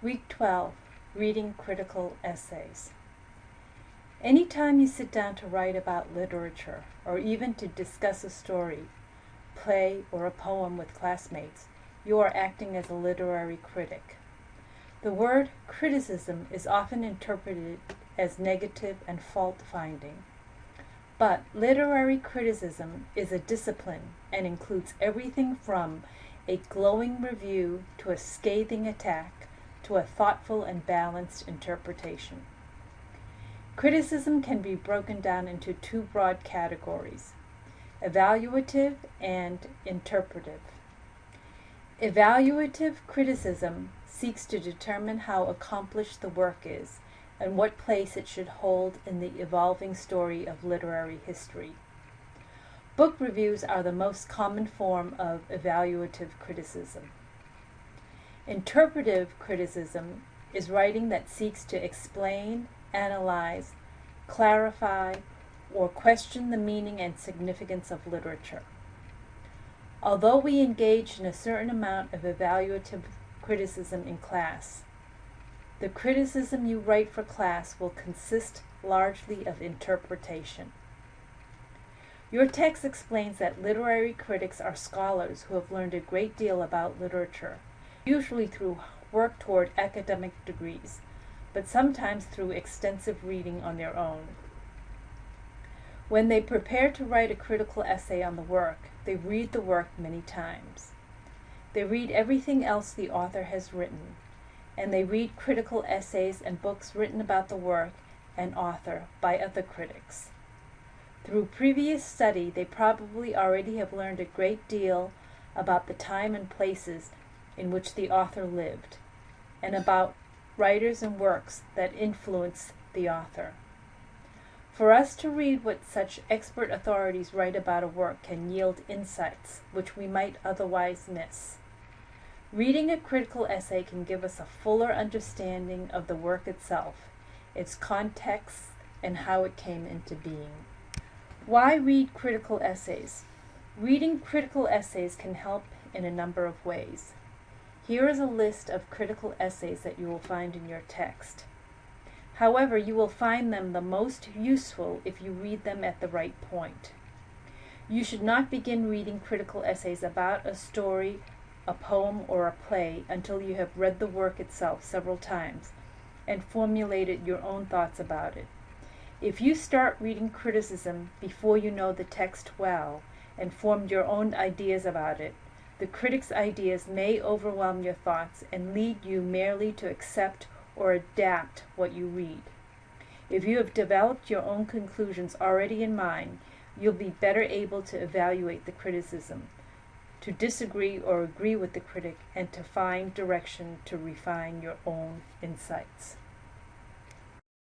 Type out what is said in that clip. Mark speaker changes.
Speaker 1: Week 12, Reading Critical Essays. Anytime you sit down to write about literature, or even to discuss a story, play, or a poem with classmates, you are acting as a literary critic. The word criticism is often interpreted as negative and fault-finding. But literary criticism is a discipline and includes everything from a glowing review to a scathing attack to a thoughtful and balanced interpretation. Criticism can be broken down into two broad categories: evaluative and interpretive. Evaluative criticism seeks to determine how accomplished the work is and what place it should hold in the evolving story of literary history. Book reviews are the most common form of evaluative criticism. Interpretive criticism is writing that seeks to explain, analyze, clarify, or question the meaning and significance of literature. Although we engage in a certain amount of evaluative criticism in class, the criticism you write for class will consist largely of interpretation. Your text explains that literary critics are scholars who have learned a great deal about literature, usually through work toward academic degrees, but sometimes through extensive reading on their own. When they prepare to write a critical essay on the work, they read the work many times. They read everything else the author has written, and they read critical essays and books written about the work and author by other critics. Through previous study, they probably already have learned a great deal about the time and places in which the author lived, and about writers and works that influence the author. For us to read what such expert authorities write about a work can yield insights which we might otherwise miss. Reading a critical essay can give us a fuller understanding of the work itself, its context, and how it came into being. Why read critical essays? Reading critical essays can help in a number of ways. Here is a list of critical essays that you will find in your text. However, you will find them the most useful if you read them at the right point. You should not begin reading critical essays about a story, a poem, or a play until you have read the work itself several times and formulated your own thoughts about it. If you start reading criticism before you know the text well and formed your own ideas about it, the critic's ideas may overwhelm your thoughts and lead you merely to accept or adapt what you read. If you have developed your own conclusions already in mind, you'll be better able to evaluate the criticism, to disagree or agree with the critic, and to find direction to refine your own insights.